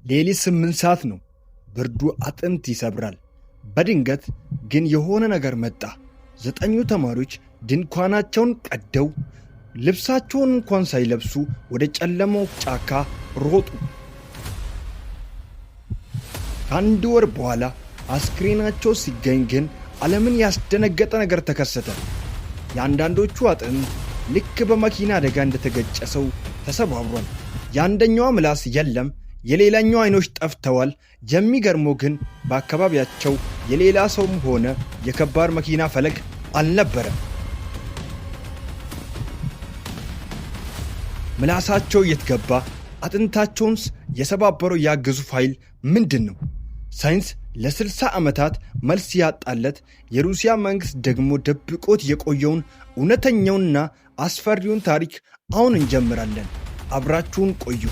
ሌሊት 8 ሰዓት ነው። ብርዱ አጥንት ይሰብራል። በድንገት ግን የሆነ ነገር መጣ። 9ኙ ተማሪዎች ድንኳናቸውን ቀደው ልብሳቸውን እንኳን ሳይለብሱ ወደ ጨለማው ጫካ ሮጡ። ከአንድ ወር በኋላ አስክሬናቸው ሲገኝ ግን ዓለምን ያስደነገጠ ነገር ተከሰተ። የአንዳንዶቹ አጥንት ልክ በመኪና አደጋ እንደተገጨ ሰው ተሰባብሯል። የአንደኛዋ ምላስ የለም፣ የሌላኛው አይኖች ጠፍተዋል። የሚገርመው ግን በአካባቢያቸው የሌላ ሰውም ሆነ የከባድ መኪና ፈለግ አልነበረም። ምላሳቸው የት ገባ? አጥንታቸውንስ የሰባበረው ያ ግዙፍ ኃይል ምንድን ነው? ሳይንስ ለ60 ዓመታት መልስ ያጣለት፣ የሩሲያ መንግሥት ደግሞ ደብቆት የቆየውን እውነተኛውንና አስፈሪውን ታሪክ አሁን እንጀምራለን። አብራችሁን ቆዩ።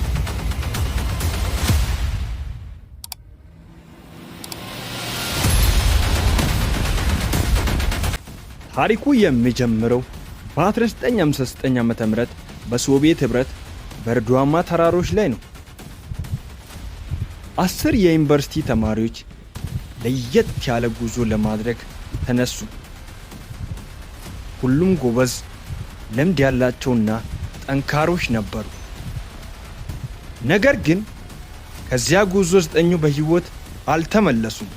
ታሪኩ የሚጀምረው በ1959 ዓ.ም በሶቪየት ኅብረት በረዷማ ተራሮች ላይ ነው። 10 የዩኒቨርሲቲ ተማሪዎች ለየት ያለ ጉዞ ለማድረግ ተነሱ። ሁሉም ጎበዝ፣ ልምድ ያላቸውና ጠንካሮች ነበሩ። ነገር ግን ከዚያ ጉዞ 9ኙ በሕይወት አልተመለሱም።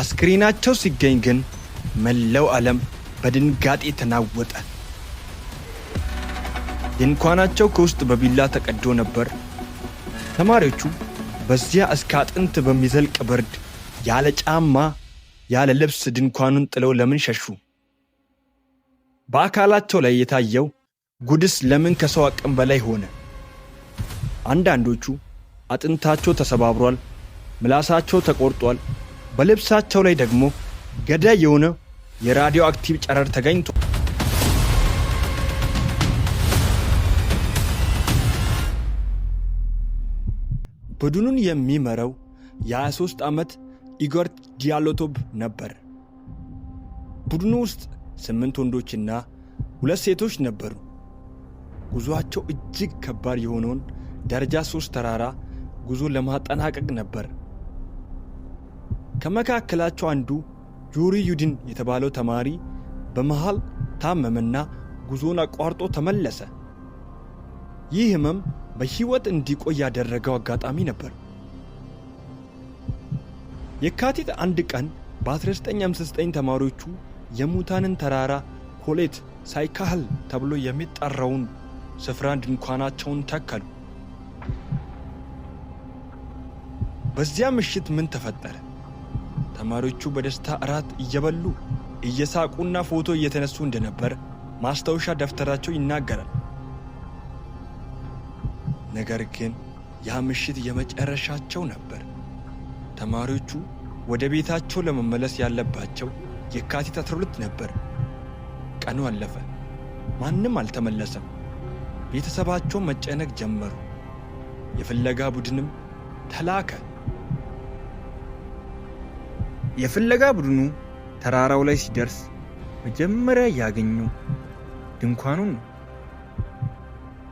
አስክሬናቸው ሲገኝ ግን መላው ዓለም በድንጋጤ ተናወጠ። ድንኳናቸው ከውስጥ በቢላ ተቀዶ ነበር። ተማሪዎቹ በዚያ እስከ አጥንት በሚዘልቅ ብርድ ያለ ጫማ ያለ ልብስ ድንኳኑን ጥለው ለምን ሸሹ? በአካላቸው ላይ የታየው ጉድስ ለምን ከሰው አቅም በላይ ሆነ? አንዳንዶቹ አጥንታቸው ተሰባብሯል፣ ምላሳቸው ተቆርጧል። በልብሳቸው ላይ ደግሞ ገዳይ የሆነ የራዲዮ አክቲቭ ጨረር ተገኝቷል። ቡድኑን የሚመራው የ23 ዓመት ኢጎር ዲያሎቶቭ ነበር። ቡድኑ ውስጥ 8 ወንዶችና 2 ሴቶች ነበሩ። ጉዞአቸው እጅግ ከባድ የሆነውን ደረጃ 3 ተራራ ጉዞ ለማጠናቀቅ ነበር። ከመካከላቸው አንዱ ዩሪ ዩዲን የተባለው ተማሪ በመሃል ታመመና ጉዞን አቋርጦ ተመለሰ። ይህ ህመም በሕይወት እንዲቆይ ያደረገው አጋጣሚ ነበር። የካቲት 1 ቀን በ1959 ተማሪዎቹ የሙታንን ተራራ ኮሌት ሳይካህል ተብሎ የሚጠራውን ስፍራ ድንኳናቸውን ተከሉ። በዚያ ምሽት ምን ተፈጠረ? ተማሪዎቹ በደስታ እራት እየበሉ እየሳቁና ፎቶ እየተነሱ እንደነበር ማስታወሻ ደብተራቸው ይናገራል። ነገር ግን ያ ምሽት የመጨረሻቸው ነበር። ተማሪዎቹ ወደ ቤታቸው ለመመለስ ያለባቸው የካቲት 12 ነበር። ቀኑ አለፈ። ማንም አልተመለሰም። ቤተሰባቸው መጨነቅ ጀመሩ። የፍለጋ ቡድንም ተላከ። የፍለጋ ቡድኑ ተራራው ላይ ሲደርስ መጀመሪያ ያገኘው ድንኳኑን ነው።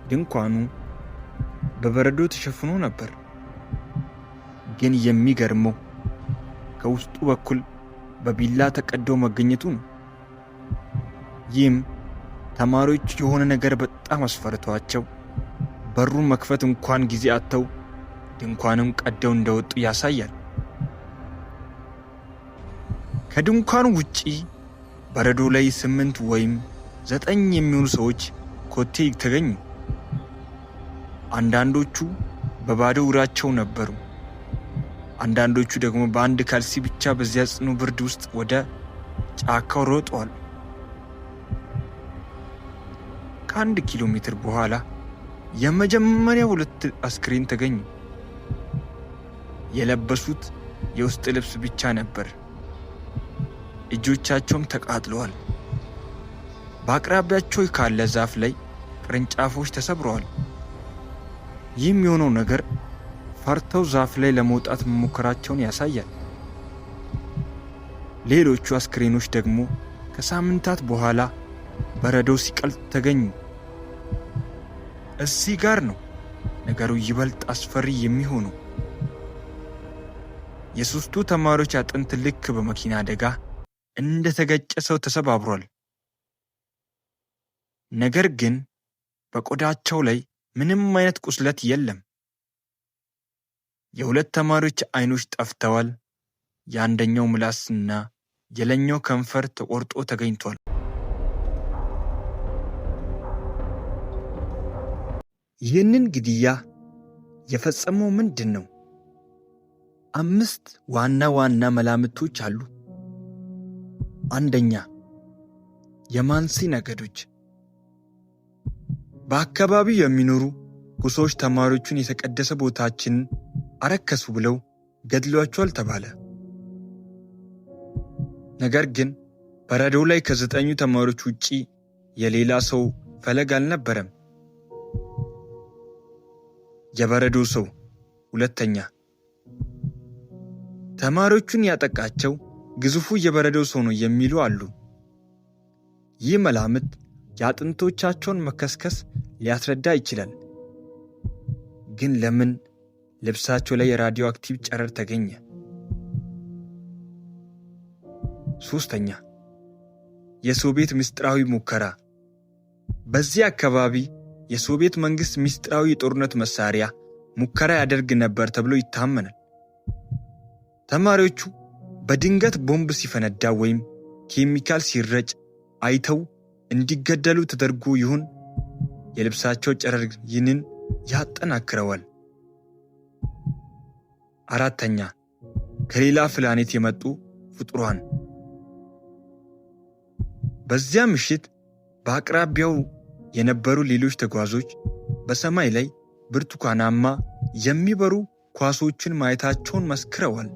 ድንኳኑ በበረዶ ተሸፍኖ ነበር። ግን የሚገርመው ከውስጡ በኩል በቢላ ተቀዶ መገኘቱ ነው። ይህም ተማሪዎች የሆነ ነገር በጣም አስፈርቷቸው በሩን መክፈት እንኳን ጊዜ አጥተው ድንኳኑን ቀደው እንደወጡ ያሳያል። ከድንኳኑ ውጪ በረዶ ላይ 8 ወይም 9 የሚሆኑ ሰዎች ኮቴ ተገኙ። አንዳንዶቹ በባዶ እግራቸው ነበሩ። አንዳንዶቹ ደግሞ በአንድ ካልሲ ብቻ በዚያ ጽኑ ብርድ ውስጥ ወደ ጫካው ሮጠዋል። ከ1 ኪሎ ሜትር በኋላ የመጀመሪያው 2 አስክሬን ተገኙ። የለበሱት የውስጥ ልብስ ብቻ ነበር። እጆቻቸውም ተቃጥለዋል። በአቅራቢያቸው ካለ ዛፍ ላይ ቅርንጫፎች ተሰብረዋል። ይህም የሆነው ነገር ፈርተው ዛፍ ላይ ለመውጣት መሞከራቸውን ያሳያል። ሌሎቹ አስክሬኖች ደግሞ ከሳምንታት በኋላ በረዶ ሲቀልጥ ተገኙ። እዚህ ጋር ነው ነገሩ ይበልጥ አስፈሪ የሚሆነው የሦስቱ ተማሪዎች አጥንት ልክ በመኪና አደጋ እንደተገጨ ሰው ተሰባብሯል። ነገር ግን በቆዳቸው ላይ ምንም አይነት ቁስለት የለም። የሁለት ተማሪዎች አይኖች ጠፍተዋል። የአንደኛው ምላስና የሌላኛው ከንፈር ተቆርጦ ተገኝቷል። ይህንን ግድያ የፈጸመው ምንድን ነው? 5 ዋና ዋና መላምቶች አሉ። አንደኛ፣ የማንሲ ነገዶች። በአካባቢው የሚኖሩ ጎሳዎች ተማሪዎቹን የተቀደሰ ቦታችንን አረከሱ ብለው ገድሏቸዋል ተባለ። ነገር ግን በረዶው ላይ ከ9 ተማሪዎች ውጪ የሌላ ሰው ፈለግ አልነበረም። የበረዶ ሰው። ሁለተኛ፣ ተማሪዎቹን ያጠቃቸው ግዙፉ የበረዶ ሰው ነው የሚሉ አሉ። ይህ መላምት የአጥንቶቻቸውን መከስከስ ሊያስረዳ ይችላል። ግን ለምን ልብሳቸው ላይ የራዲዮ አክቲቭ ጨረር ተገኘ? ሶስተኛ፣ የሶቪየት ምስጢራዊ ሙከራ። በዚህ አካባቢ የሶቪየት መንግስት ምስጢራዊ የጦርነት መሳሪያ ሙከራ ያደርግ ነበር ተብሎ ይታመናል። ተማሪዎቹ በድንገት ቦምብ ሲፈነዳ ወይም ኬሚካል ሲረጭ አይተው እንዲገደሉ ተደርጎ ይሁን? የልብሳቸው ጨረር ይህንን ያጠናክረዋል። አራተኛ፣ ከሌላ ፕላኔት የመጡ ፍጡራን። በዚያ ምሽት በአቅራቢያው የነበሩ ሌሎች ተጓዦች በሰማይ ላይ ብርቱካናማ የሚበሩ ኳሶችን ማየታቸውን መስክረዋል።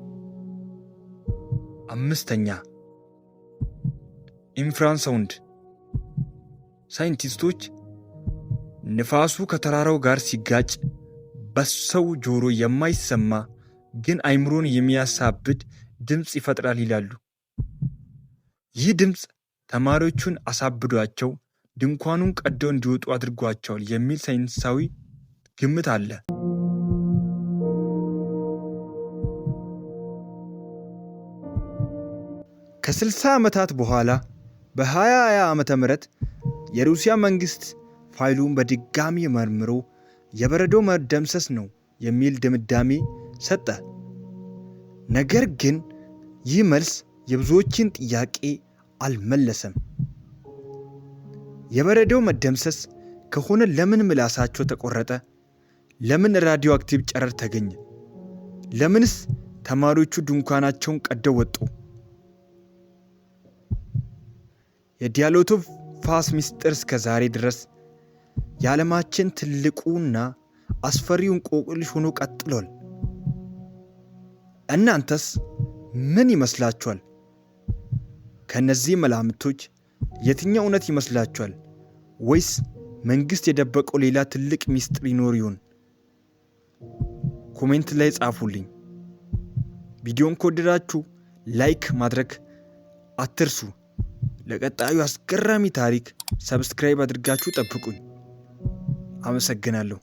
አምስተኛ፣ ኢንፍራሳውንድ። ሳይንቲስቶች ንፋሱ ከተራራው ጋር ሲጋጭ በሰው ጆሮ የማይሰማ ግን አይምሮን የሚያሳብድ ድምፅ ይፈጥራል ይላሉ። ይህ ድምፅ ተማሪዎቹን አሳብዷቸው ድንኳኑን ቀደው እንዲወጡ አድርጓቸዋል የሚል ሳይንሳዊ ግምት አለ። ከ60 ዓመታት በኋላ በ2020 ዓመተ ምህረት የሩሲያ መንግስት ፋይሉን በድጋሚ መርምሮ የበረዶ መደምሰስ ነው የሚል ድምዳሜ ሰጠ። ነገር ግን ይህ መልስ የብዙዎችን ጥያቄ አልመለሰም። የበረዶ መደምሰስ ከሆነ ለምን ምላሳቸው ተቆረጠ? ለምን ራዲዮ አክቲቭ ጨረር ተገኘ? ለምንስ ተማሪዎቹ ድንኳናቸውን ቀደው ወጡ? የዲያሎቶቭ ፋስ ምስጢር እስከ ዛሬ ድረስ የዓለማችን ትልቁና አስፈሪው እንቆቅልሽ ሆኖ ቀጥሏል። እናንተስ ምን ይመስላችኋል? ከነዚህ መላምቶች የትኛው እውነት ይመስላችኋል? ወይስ መንግስት የደበቀው ሌላ ትልቅ ምስጢር ይኖር ይሆን? ኮሜንት ላይ ጻፉልኝ። ቪዲዮን ከወደዳችሁ ላይክ ማድረግ አትርሱ። ለቀጣዩ አስገራሚ ታሪክ ሰብስክራይብ አድርጋችሁ ጠብቁኝ። አመሰግናለሁ።